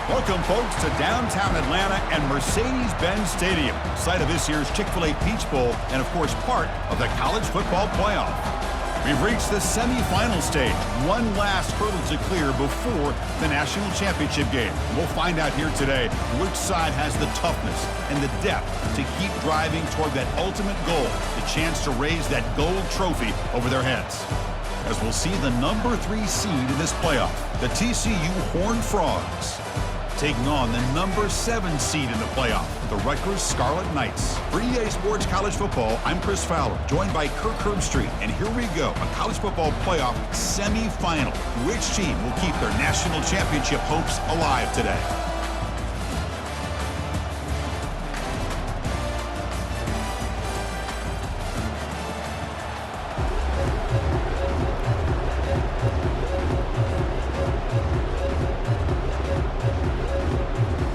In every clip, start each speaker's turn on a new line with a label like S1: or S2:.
S1: Welcome, folks, to downtown Atlanta and Mercedes-Benz Stadium, site of this year's Chick-fil-A Peach Bowl and, of course, part of the college football playoff. We've reached the semifinal stage, one last hurdle to clear before the national championship game. We'll find out here today which side has the toughness and the depth to keep driving toward that ultimate goal, the chance to raise that gold trophy over their heads. As we'll see the number 3 seed in this playoff, the TCU Horned Frogs, taking on the number 7 seed in the playoff, the Rutgers Scarlet Knights. For EA Sports College Football, I'm Chris Fowler, joined by Kirk Herbstreit, and here we go, a college football playoff semifinal. Which team will keep their national championship hopes alive today?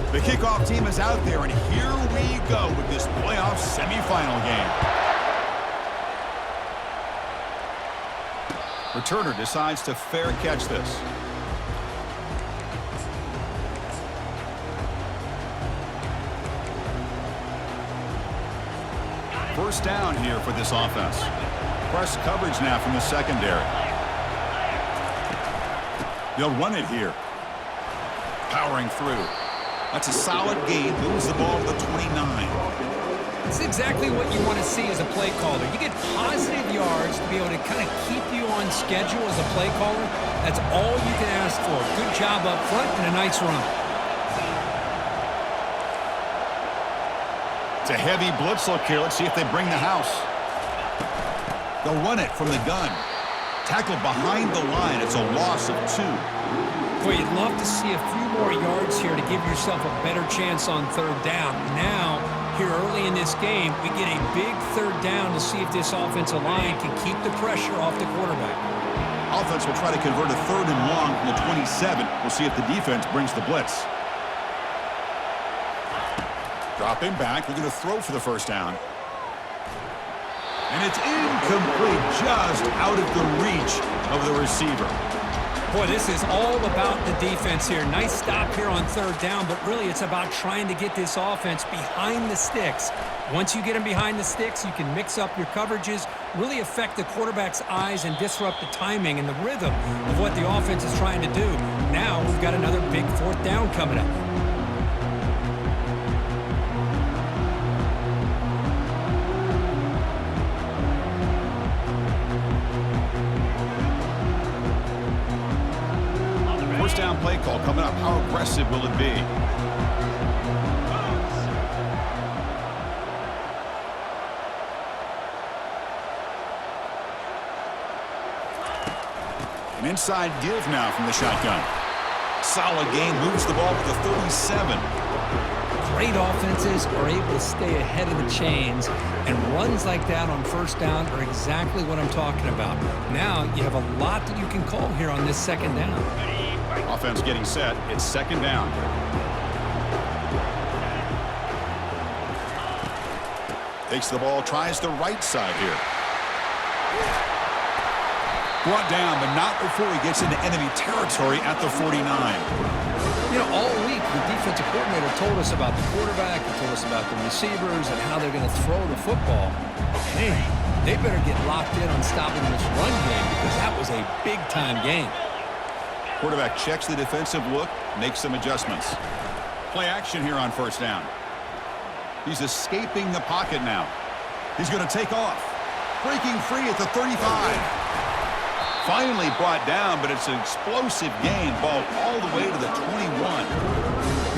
S1: The kickoff team is out there, and here we go with this playoff semifinal game. Returner decides to fair catch this. First down here for this offense. Press coverage now from the secondary. They'll run it here. Powering through. That's a solid gain. Moves the ball to the 29.
S2: It's exactly what you want to see as a play caller. You get positive yards to be able to kind of keep you on schedule as a play caller. That's all you can ask for. Good job up front and a nice run.
S1: It's a heavy blitz look here. Let's see if they bring the house. They'll run it from the gun. Tackled behind the line. It's a loss of 2.
S2: Boy, you'd love to see a few more yards here to give yourself a better chance on third down. Now, here early in this game, we get a big third down to see if this offensive line can keep the pressure off the quarterback.
S1: Offense will try to convert a 3rd and long from the 27. We'll see if the defense brings the blitz. Dropping back. We're going to throw for the first down. And it's incomplete, just out of the reach of the receiver.
S2: Boy, this is all about the defense here. Nice stop here on third down, but really it's about trying to get this offense behind the sticks. Once you get them behind the sticks, you can mix up your coverages, really affect the quarterback's eyes and disrupt the timing and the rhythm of what the offense is trying to do. Now we've got another big 4th down coming up.
S1: Down play call coming up. How aggressive will it be? An inside give now from the shotgun. Solid gain, moves the ball to the 37.
S2: Great offenses are able to stay ahead of the chains, and runs like that on first down are exactly what I'm talking about. Now you have a lot that you can call here on this second down.
S1: Offense getting set. It's second down. Takes the ball, tries the right side here. Brought down, but not before he gets into enemy territory at the 49.
S2: You know, all week the defensive coordinator told us about the quarterback, he told us about the receivers and how they're going to throw the football. Man, they better get locked in on stopping this run game because that was a big-time game.
S1: Quarterback checks the defensive look, makes some adjustments. Play action here on first down. He's escaping the pocket now. He's going to take off. Breaking free at the 35. Finally brought down, but it's an explosive gain. Ball all the way to the 21.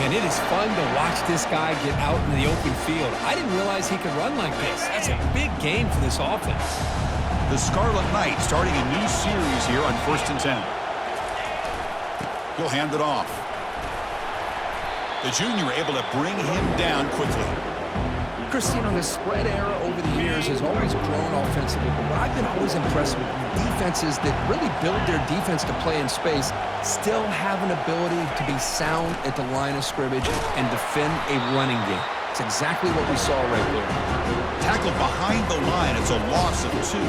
S2: Man, it is fun to watch this guy get out in the open field. I didn't realize he could run like this. That's a big gain for this offense.
S1: The Scarlet Knights starting a new series here on 1st and 10. He'll hand it off. The junior able to bring him down quickly.
S2: Chris, you know, the spread era over the years has always grown offensively, but what I've been always impressed with defenses that really build their defense to play in space still have an ability to be sound at the line of scrimmage and defend a running game. It's exactly what we saw right there.
S1: Tackled behind the line. It's a loss of 2.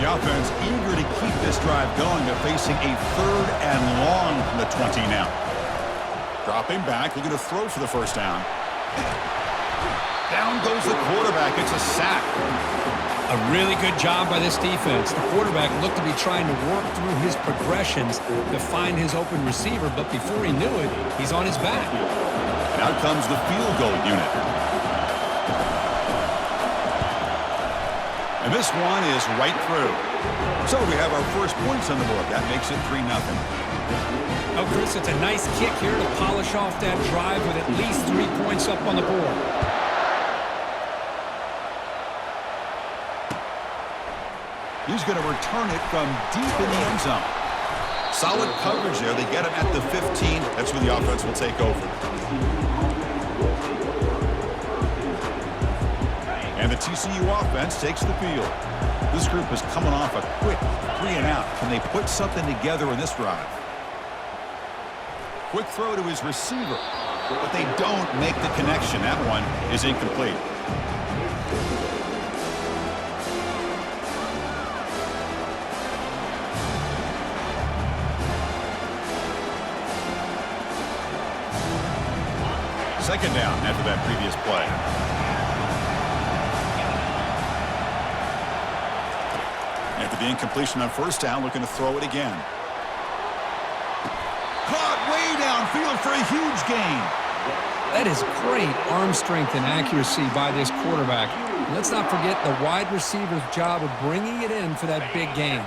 S1: The offense eager to keep this drive going, but facing a 3rd and long from the 20 now. Dropping back, looking to throw for the first down. Down goes the quarterback. It's a sack.
S2: A really good job by this defense. The quarterback looked to be trying to work through his progressions to find his open receiver, but before he knew it, he's on his back.
S1: And out comes the field goal unit. And this one is right through. So we have our first points on the board. That makes it 3-0.
S2: Oh, Chris, it's a nice kick here to polish off that drive with at least 3 points up on the board.
S1: He's going to return it from deep in the end zone. Solid coverage there. They get him at the 15. That's where the offense will take over. And the TCU offense takes the field. This group is coming off a quick 3-and-out. Can they put something together in this drive? Quick throw to his receiver, but they don't make the connection. That one is incomplete. Second down after that previous play. After the incompletion on first down, looking to throw it again. Caught way downfield for a huge gain.
S2: That is great arm strength and accuracy by this quarterback. Let's not forget the wide receiver's job of bringing it in for that big gain.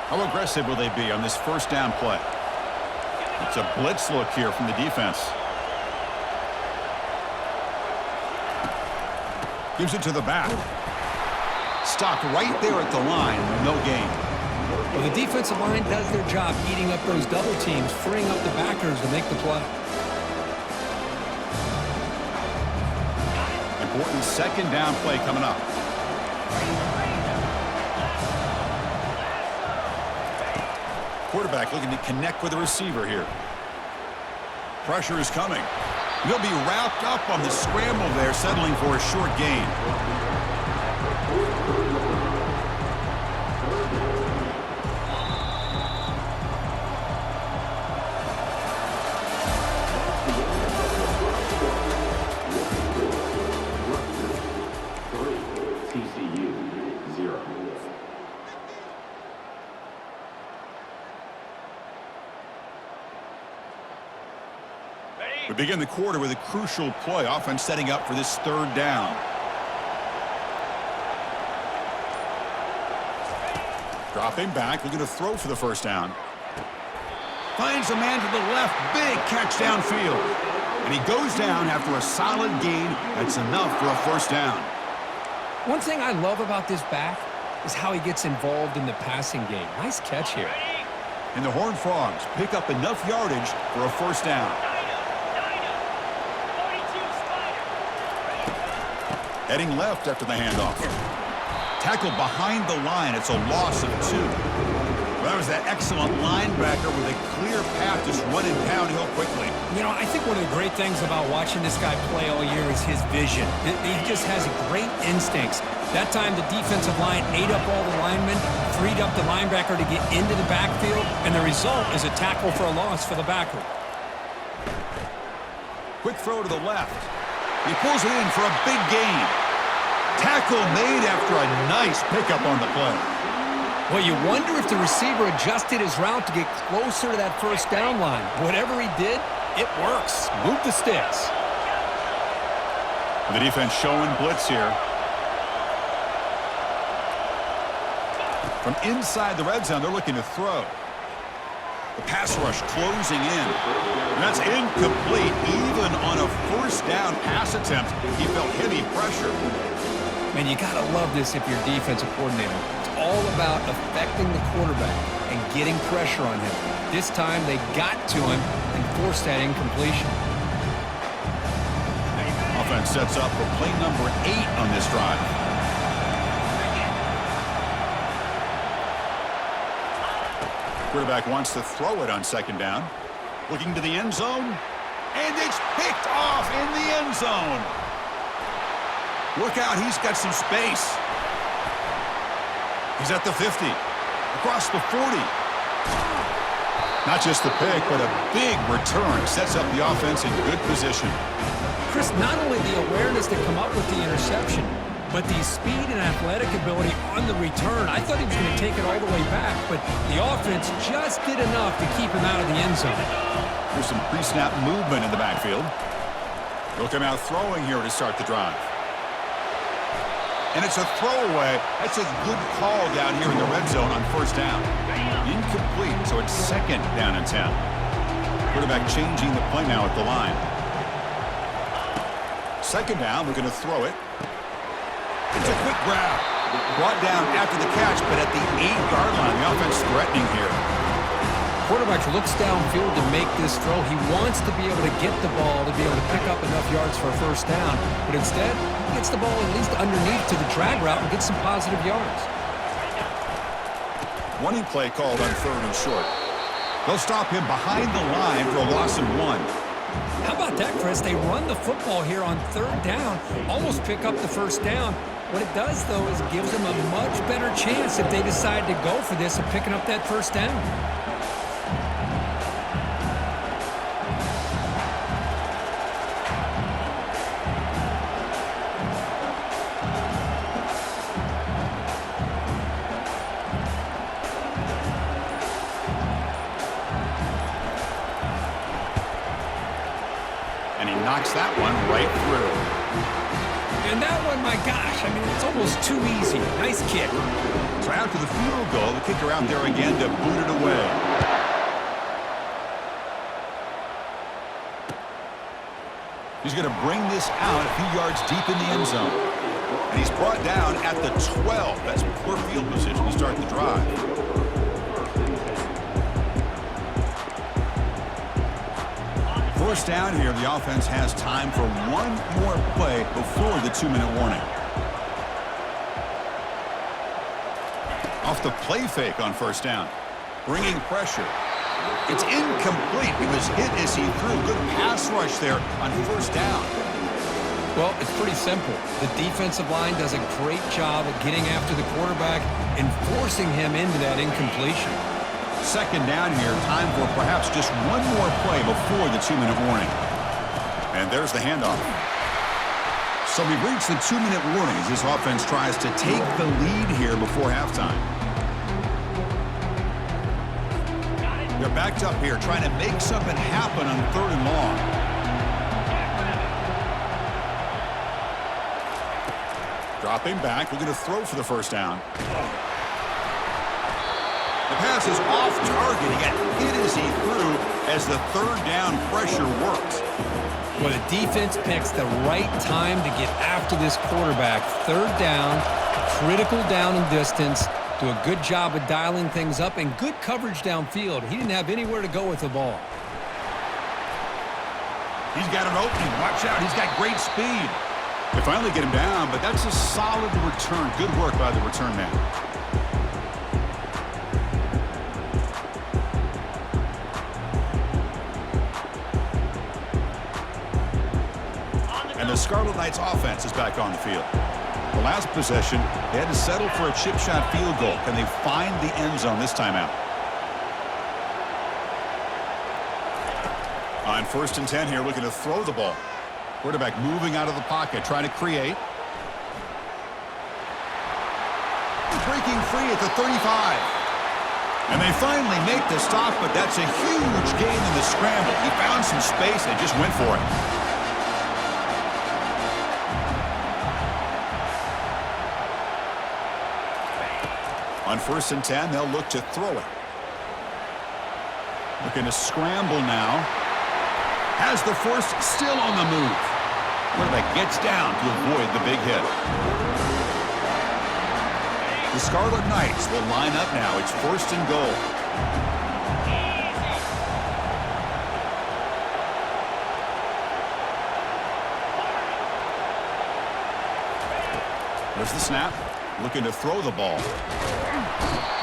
S1: How aggressive will they be on this first down play? It's a blitz look here from the defense. Gives it to the back. Stopped right there at the line. No gain.
S2: Well, the defensive line does their job eating up those double teams, freeing up the backers to make the play.
S1: Important second down play coming up. Quarterback looking to connect with the receiver here. Pressure is coming. He'll be wrapped up on the scramble there, settling for a short gain.
S3: TCU 0.
S1: We begin the quarter with a crucial play. Offense setting up for this third down. Dropping back, looking to throw for the first down. Finds a man to the left. Big catch downfield. And he goes down after a solid gain. That's enough for a first down.
S2: One thing I love about this back is how he gets involved in the passing game. Nice catch here.
S1: And the Horned Frogs pick up enough yardage for a first down. Heading left after the handoff. Tackled behind the line. It's a loss of 2. Well, that was that excellent linebacker with a clear path just running downhill quickly.
S2: You know, I think one of the great things about watching this guy play all year is his vision. He just has great instincts. That time, the defensive line ate up all the linemen, freed up the linebacker to get into the backfield, and the result is a tackle for a loss for the backer.
S1: Quick throw to the left. He pulls it in for a big gain. Tackle made after a nice pickup on the play.
S2: Well, you wonder if the receiver adjusted his route to get closer to that first down line. Whatever he did, it works. Move the sticks.
S1: The defense showing blitz here. From inside the red zone, they're looking to throw. The pass rush closing in. And that's incomplete. Even on a first down pass attempt, he felt heavy pressure.
S2: Man, you got to love this if you're defensive coordinator. It's all about affecting the quarterback and getting pressure on him. This time, they got to him and forced that incompletion.
S1: Offense sets up for play number 8 on this drive. Quarterback wants to throw it on second down. Looking to the end zone. And it's picked off in the end zone. Look out, he's got some space. He's at the 50. Across the 40. Not just the pick, but a big return sets up the offense in good position.
S2: Chris, not only the awareness to come up with the interception, but the speed and athletic ability on the return. I thought he was going to take it all the way back, but the offense just did enough to keep him out of the end zone.
S1: There's some pre-snap movement in the backfield. He'll come out throwing here to start the drive. And it's a throwaway. That's a good call down here in the red zone on first down. Incomplete, so it's second down and 10. Quarterback changing the play now at the line. Second down, we're going to throw it. It's a quick grab. Brought down after the catch, but at the 8-yard line. The offense threatening here.
S2: Quarterback looks downfield to make this throw. He wants to be able to get the ball to be able to pick up enough yards for a first down. But instead, he gets the ball at least underneath to the drag route and gets some positive yards.
S1: Running play called on third and short. They'll stop him behind the line for a loss of 1.
S2: How about that, Chris? They run the football here on third down, almost pick up the first down. What it does, though, is gives them a much better chance if they decide to go for this of picking up that first down.
S1: And he knocks that one right through.
S2: And that one, my gosh, I mean, it's almost too easy. Nice kick.
S1: So after the field goal, the kicker out there again to boot it away. He's going to bring this out a few yards deep in the end zone. And he's brought down at the 12. That's poor field position to start the drive. First down here, the offense has time for one more play before the 2-minute warning. Off the play fake on first down. Bringing pressure. It's incomplete. He was hit as he threw. Good pass rush there on first down.
S2: Well, it's pretty simple. The defensive line does a great job of getting after the quarterback and forcing him into that incompletion.
S1: Second down here, time for perhaps just one more play before the 2-minute warning. And there's the handoff. So we've reached the 2-minute warning as this offense tries to take the lead here before halftime. They're backed up here trying to make something happen on third and long. Dropping back, we're going to throw for the first down. The pass is off target. He got hit as he threw as the third down pressure works.
S2: Well, the defense picks the right time to get after this quarterback. Third down, critical down and distance. Do a good job of dialing things up and good coverage downfield. He didn't have anywhere to go with the ball.
S1: He's got an opening. Watch out. He's got great speed. They finally get him down, but that's a solid return. Good work by the return man. And the Scarlet Knights offense is back on the field. The last possession, they had to settle for a chip shot field goal. Can they find the end zone this time out? On first and 10 here, looking to throw the ball. Quarterback moving out of the pocket, trying to create. Breaking free at the 35. And they finally make the stop, but that's a huge gain in the scramble. He found some space and just went for it. On first and 10, they'll look to throw it. Looking to scramble now. Has the first, still on the move. Quarterback gets down to avoid the big hit. The Scarlet Knights will line up now. It's first and goal. There's the snap. Looking to throw the ball.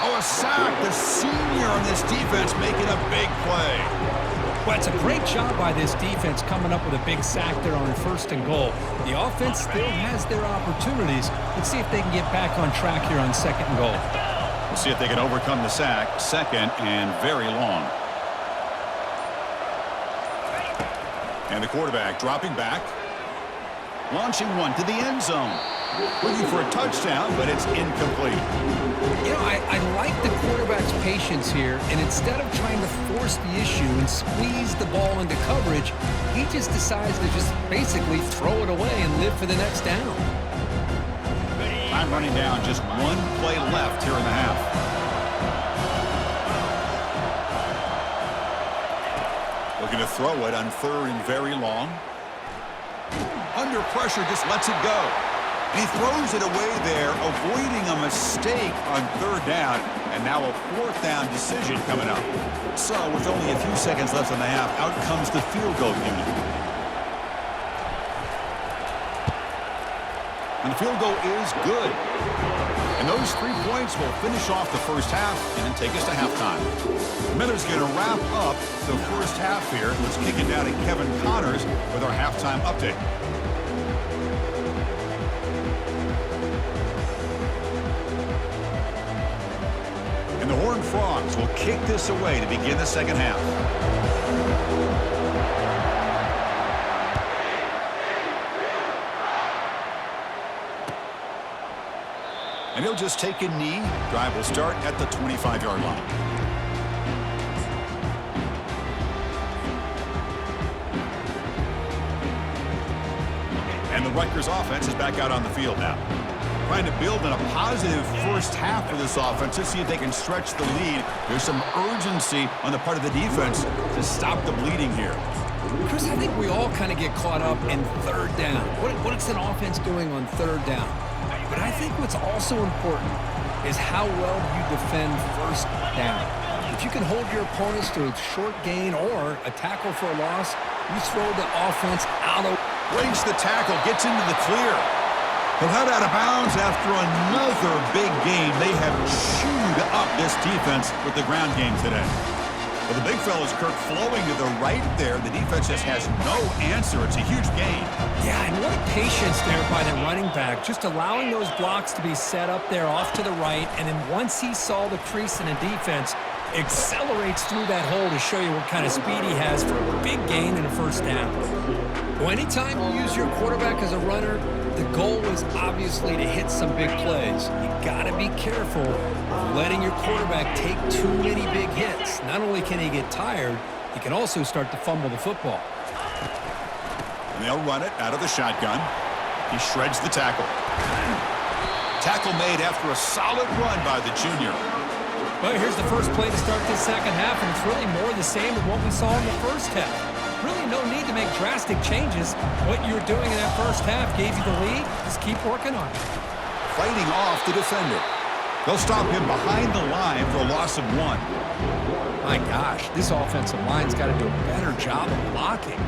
S1: Oh, a sack. The senior on this defense making a big play.
S2: Well, it's a great job by this defense coming up with a big sack there on first and goal. The offense still has their opportunities. Let's see if they can get back on track here on second and goal.
S1: We'll see if they can overcome the sack. Second and very long. And the quarterback dropping back. Launching one to the end zone. Looking for a touchdown, but it's incomplete.
S2: You know, I like the quarterback's patience here, and instead of trying to force the issue and squeeze the ball into coverage, he just decides to just basically throw it away and live for the next down.
S1: Time running down, just one play left here in the half. Looking to throw it on 3rd and very long. Under pressure, just lets it go. And he throws it away there, avoiding a mistake on 3rd down. And now a 4th down decision coming up. So with only a few seconds left in the half, out comes the field goal unit. And the field goal is good. And those 3 points will finish off the first half and then take us to halftime. Miller's going to wrap up the first half here. Let's kick it down to Kevin Connors with our halftime update. And the Horned Frogs will kick this away to begin the second half. And he'll just take a knee. Drive will start at the 25-yard line. And the Rutgers offense is back out on the field now. Trying to build in a positive first half for this offense to see if they can stretch the lead. There's some urgency on the part of the defense to stop the bleeding here.
S2: Chris, I think we all kind of get caught up in 3rd down. What is an offense doing on 3rd down? But I think what's also important is how well you defend 1st down. If you can hold your opponents to a short gain or a tackle for a loss, you throw the offense out of...
S1: Breaks the tackle, gets into the clear. He'll head out of bounds after another big game. They have chewed up this defense with the ground game today. Well, the big fella's Kirk flowing to the right there. The defense just has no answer. It's a huge gain.
S2: Yeah, and what a patience there by the running back. Just allowing those blocks to be set up there off to the right. And then once he saw the crease in the defense, accelerates through that hole to show you what kind of speed he has for a big gain and a 1st down. Well, anytime you use your quarterback as a runner, the goal is obviously to hit some big plays. You got to be careful of letting your quarterback take too many big hits. Not only can he get tired, he can also start to fumble the football.
S1: And they'll run it out of the shotgun. He shreds the tackle. Tackle made after a solid run by the junior.
S2: Well, here's the first play to start this second half, and it's really more the same of what we saw in the first half. Really no need to make drastic changes. What you were doing in that first half gave you the lead. Just keep working on it.
S1: Fighting off the defender. They'll stop him behind the line for a loss of 1.
S2: My gosh, this offensive line's got to do a better job of blocking.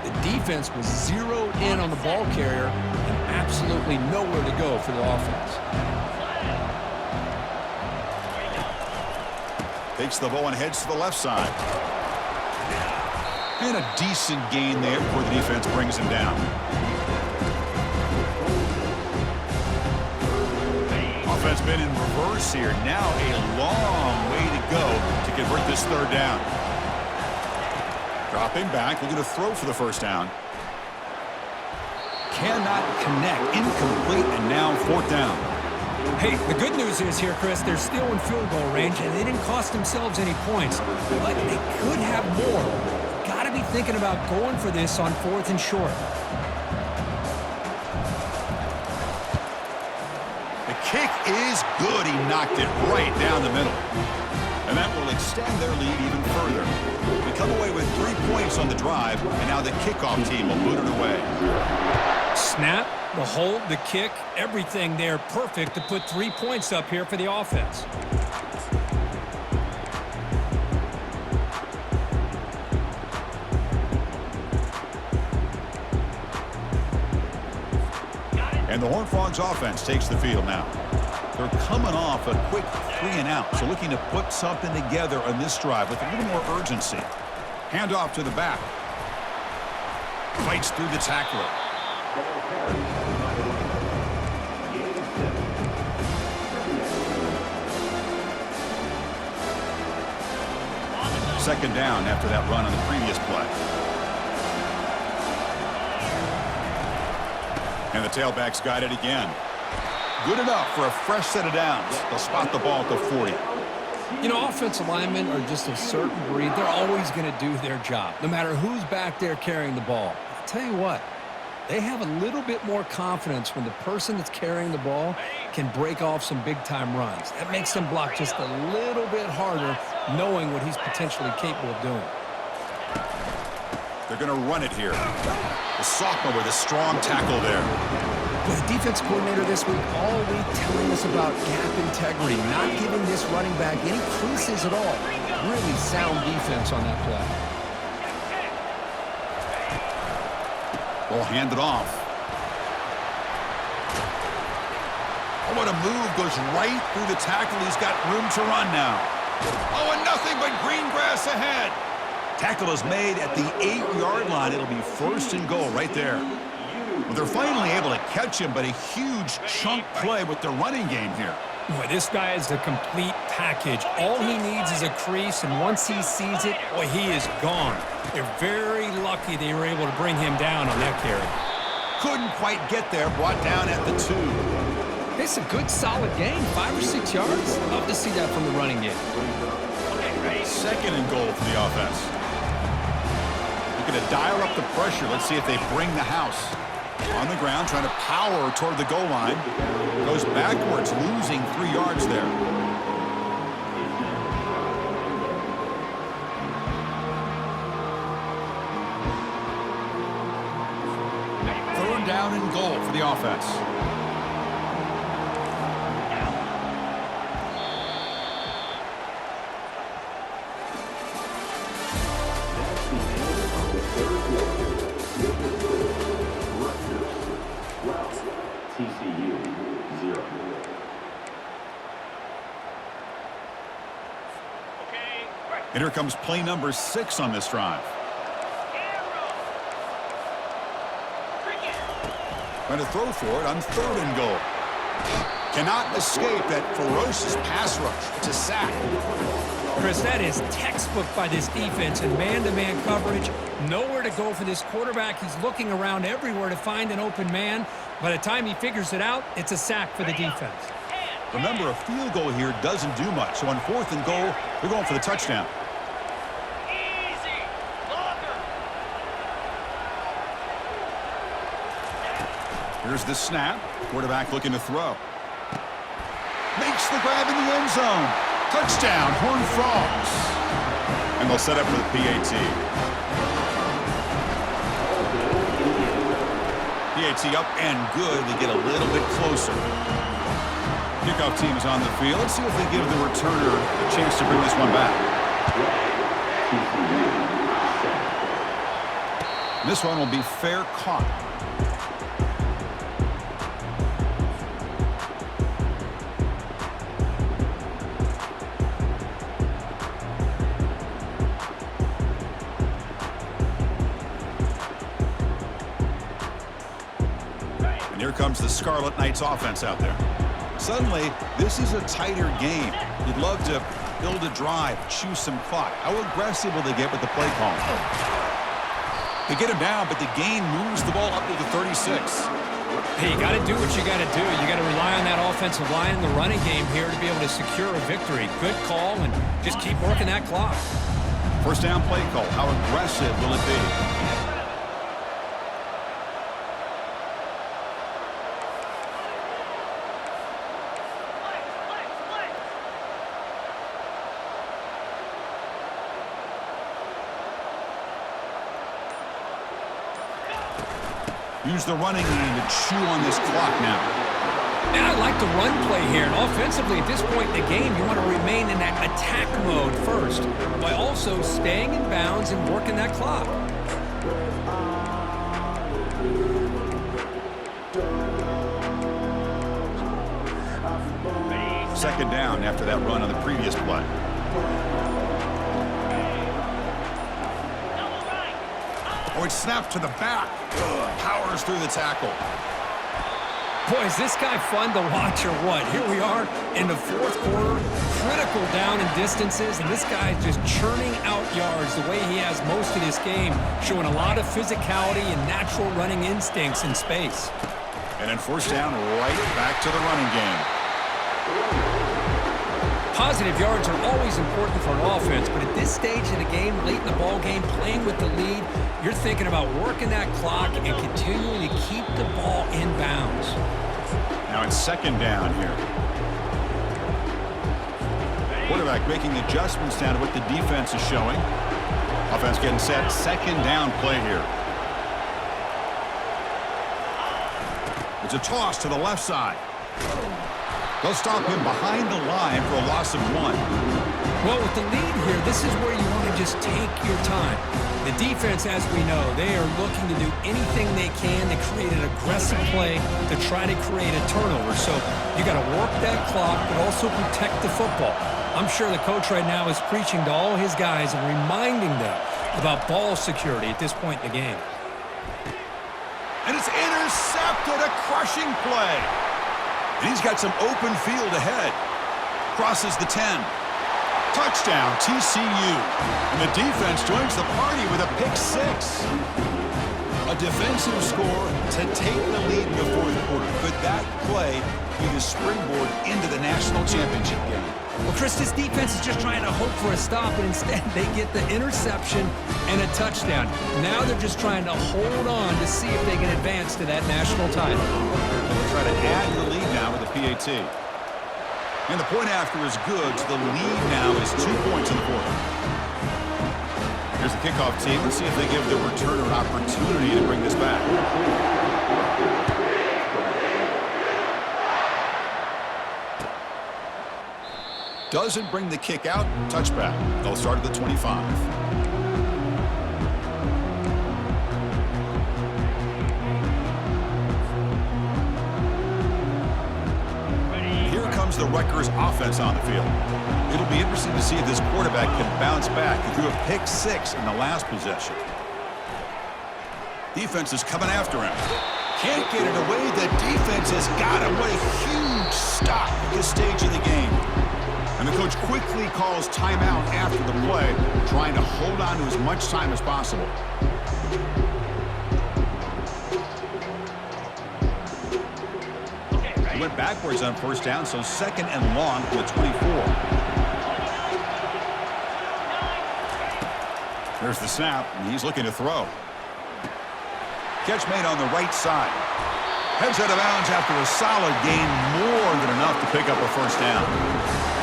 S2: The defense was zeroed in on the ball carrier and absolutely nowhere to go for the offense.
S1: Takes the ball and heads to the left side. And a decent gain there before the defense brings him down. Offense been in reverse here. Now a long way to go to convert this 3rd down. Dropping back, looking to throw for the 1st down. Cannot connect, incomplete, and now 4th down.
S2: Hey, the good news is here, Chris, they're still in field goal range, and they didn't cost themselves any points, but they could have more. Got to be thinking about going for this on 4th and short.
S1: The kick is good. He knocked it right down the middle. And that will extend their lead even further. We come away with 3 points on the drive, and now the kickoff team will boot it away.
S2: Snap, the hold, the kick, everything there perfect to put 3 points up here for the offense.
S1: And the Horned Frogs offense takes the field now. They're coming off a quick 3 and out, so looking to put something together on this drive with a little more urgency. Handoff to the back. Fights through the tackler. Second down after that run on the previous play. And the tailback's got it again. Good enough for a fresh set of downs. They'll spot the ball at the 40.
S2: You know, offensive linemen are just a certain breed. They're always going to do their job, no matter who's back there carrying the ball. I'll tell you what, they have a little bit more confidence when the person that's carrying the ball can break off some big-time runs. That makes them block just a little bit harder, knowing what he's potentially capable of doing.
S1: They're going to run it here. The sophomore with a strong tackle there.
S2: But the defense coordinator this week all week telling us about gap integrity, not giving this running back any creases at all. Really sound defense on that play.
S1: Ball handed off. Oh, what a move. Goes right through the tackle. He's got room to run now. Oh, and nothing but green grass ahead. Tackle is made at the 8-yard line. It'll be first and goal right there. Well, they're finally able to catch him, but a huge chunk play with the running game here.
S2: Boy, this guy is a complete package. All he needs is a crease, and once he sees it, boy, he is gone. They're very lucky they were able to bring him down on that carry.
S1: Couldn't quite get there, brought down at the 2.
S2: It's a good, solid game, 5 or 6 yards. Love to see that from the running game.
S1: Second and goal for the offense. Looking to dial up the pressure. Let's see if they bring the house. On the ground, trying to power toward the goal line. Goes backwards, losing 3 yards there. Third down and goal for the offense.
S3: TCU 0.
S1: And here comes play number 6 on this drive. Going to throw for it on third and goal. Cannot escape that ferocious pass rush. It's a sack.
S2: Chris, that is textbook by this defense in man-to-man coverage. Nowhere to go for this quarterback. He's looking around everywhere to find an open man. By the time he figures it out, it's a sack for the defense.
S1: Remember, a field goal here doesn't do much. So on fourth and goal, they're going for the touchdown. Here's the snap. Quarterback looking to throw. Makes the grab in the end zone. Touchdown, Horned Frogs. And they'll set up for the PAT. PAT up and good. They get a little bit closer. Kickoff team is on the field. Let's see if they give the returner a chance to bring this one back. This one will be fair caught. Here comes the Scarlet Knights offense out there. Suddenly, this is a tighter game. You'd love to build a drive, choose some clock. How aggressive will they get with the play call? They get him down, but the gain moves the ball up to the 36.
S2: Hey, you got to do what you got to do. You got to rely on that offensive line in the running game here to be able to secure a victory. Good call, and just keep working that clock.
S1: First down play call. How aggressive will it be? Use the running game to chew on this clock now.
S2: And I like the run play here. And offensively, at this point in the game, you want to remain in that attack mode first, while also staying in bounds and working that clock.
S1: Second down after that run on the previous play. Oh, it's snapped to the back. Powers through the tackle.
S2: Boy, is this guy fun to watch or what? Here we are in the fourth quarter, critical down and distances, and this guy is just churning out yards the way he has most of this game, showing a lot of physicality and natural running instincts in space.
S1: And then first down, right back to the running game.
S2: Positive yards are always important for an offense, but at this stage of the game, late in the ball game, playing with the lead, you're thinking about working that clock and continuing to keep the ball in bounds.
S1: Now it's second down here. Quarterback making adjustments down to what the defense is showing. Offense getting set. Second down play here. It's a toss to the left side. They'll stop him behind the line for a loss of 1.
S2: Well, with the lead here, this is where you want to just take your time. The defense, as we know, they are looking to do anything they can to create an aggressive play to try to create a turnover. So you got to work that clock, but also protect the football. I'm sure the coach right now is preaching to all his guys and reminding them about ball security at this point in the game.
S1: And it's intercepted, a crushing play. And he's got some open field ahead. Crosses the 10. Touchdown, TCU. And the defense joins the party with a pick 6. A defensive score to take the lead in the fourth quarter. Could that play be the springboard into the national championship game?
S2: Well, Chris, this defense is just trying to hope for a stop, and instead they get the interception and a touchdown. Now they're just trying to hold on to see if they can advance to that national title.
S1: They'll try to add to the lead now with the PAT. And the point after is good, so the lead now is 2 points in the fourth. Here's the kickoff team. Let's see if they give the returner an opportunity to bring this back. Doesn't bring the kick out. Touchback. They'll start at the 25. Here comes the Rutgers offense on the field. It'll be interesting to see if this quarterback can bounce back. He threw a pick 6 in the last possession. Defense is coming after him. Can't get it away. The defense has got him. What a huge stop at this stage of the game. And the coach quickly calls timeout after the play, trying to hold on to as much time as possible. He went backwards on first down, so second and long to the 24. There's the snap, and he's looking to throw. Catch made on the right side. Heads out of bounds after a solid gain, more than enough to pick up a first down.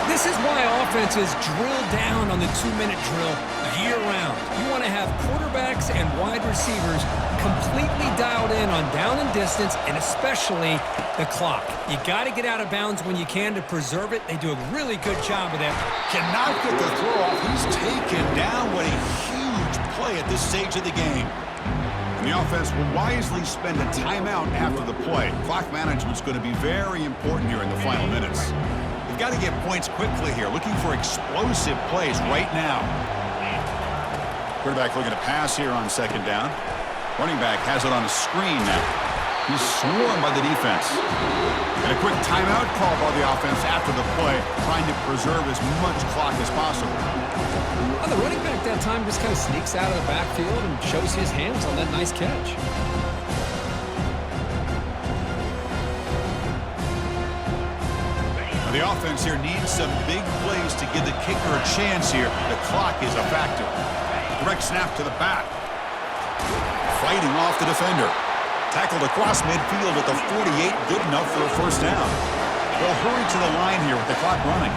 S2: This is why offenses drill down on the 2-minute drill year-round. You want to have quarterbacks and wide receivers completely dialed in on down and distance, and especially the clock. You got to get out of bounds when you can to preserve it. They do a really good job of that.
S1: Cannot get the throw off. He's taken down. What a huge play at this stage of the game. And the offense will wisely spend a timeout after the play. Clock management is going to be very important here in the final minutes. They've got to get points quickly here, looking for explosive plays right now. Quarterback looking to pass here on second down. Running back has it on a screen now. He's swarmed by the defense. And a quick timeout call by the offense after the play, trying to preserve as much clock as possible.
S2: Well, the running back that time just kind of sneaks out of the backfield and shows his hands on that nice catch.
S1: The offense here needs some big plays to give the kicker a chance here. The clock is a factor. Direct snap to the back. Fighting off the defender. Tackled across midfield at the 48. Good enough for a first down. They'll hurry to the line here with the clock running.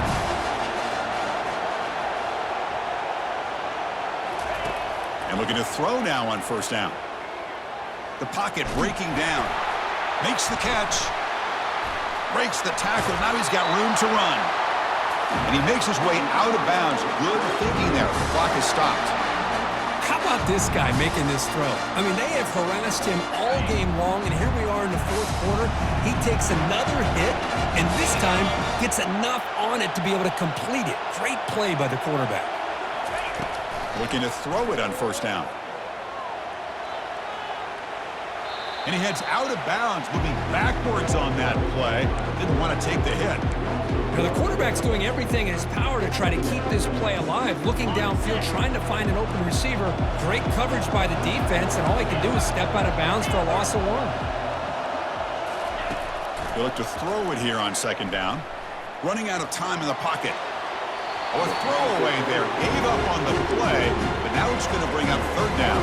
S1: And looking to throw now on first down. The pocket breaking down. Makes the catch. Breaks the tackle. Now he's got room to run. And he makes his way out of bounds. Good thinking there. The clock is stopped.
S2: How about this guy making this throw? I mean, they have harassed him all game long, and here we are in the fourth quarter. He takes another hit, and this time gets enough on it to be able to complete it. Great play by the quarterback.
S1: Looking to throw it on first down. And he heads out of bounds, moving backwards on that play. Didn't want to take the hit.
S2: Now, the quarterback's doing everything in his power to try to keep this play alive, looking downfield, trying to find an open receiver. Great coverage by the defense, and all he can do is step out of bounds for a loss of 1.
S1: They look to throw it here on second down. Running out of time in the pocket. Oh, a throwaway there. Gave up on the play, but now it's going to bring up third down.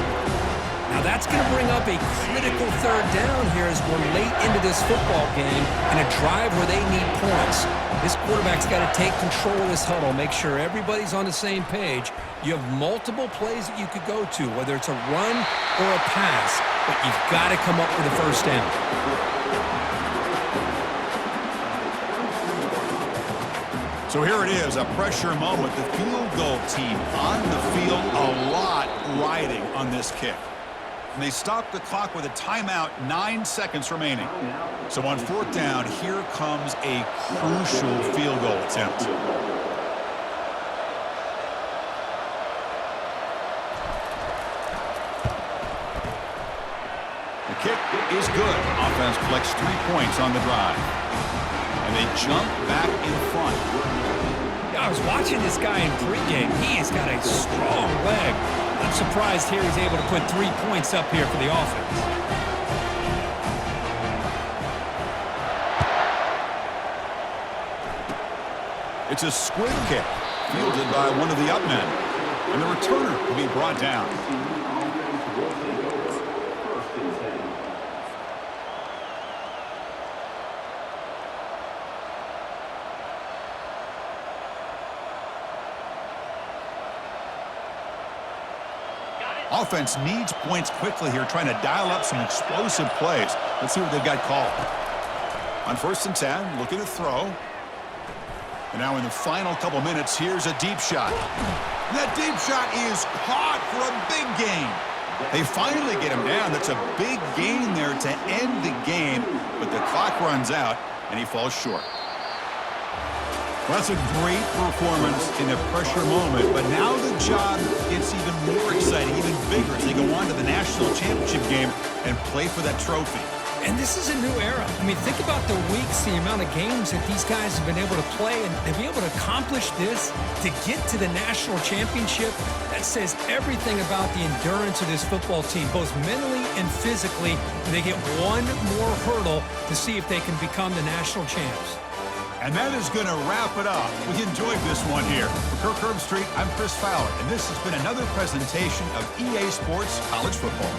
S2: Now that's going to bring up a critical third down here as we're late into this football game in a drive where they need points. This quarterback's got to take control of this huddle, make sure everybody's on the same page. You have multiple plays that you could go to, whether it's a run or a pass, but you've got to come up with a first down.
S1: So here it is, a pressure moment. The field goal team on the field, a lot riding on this kick. And they stop the clock with a timeout, 9 seconds remaining. So on fourth down, here comes a crucial field goal attempt. The kick is good. Offense collects 3 points on the drive. And they jump back in front.
S2: I was watching this guy in pregame. He has got a strong leg. I'm surprised here he's able to put 3 points up here for the offense.
S1: It's a squib kick, fielded by one of the up men. And the returner will be brought down. Offense needs points quickly here, trying to dial up some explosive plays. Let's see what they've got called. On 1st and 10, looking to throw. And now in the final couple minutes, here's a deep shot. That deep shot is caught for a big gain. They finally get him down. That's a big gain there to end the game, but the clock runs out, and he falls short. Well, that's a great performance in a pressure moment, but now the job gets even more exciting, even bigger as they go on to the national championship game and play for that trophy.
S2: And this is a new era. I mean, think about the weeks, the amount of games that these guys have been able to play, and to be able to accomplish this, to get to the national championship, that says everything about the endurance of this football team, both mentally and physically. And they get one more hurdle to see if they can become the national champs.
S1: And that is going to wrap it up. We enjoyed this one here. For Kirk Herbstreit, I'm Chris Fowler, and this has been another presentation of EA Sports College Football.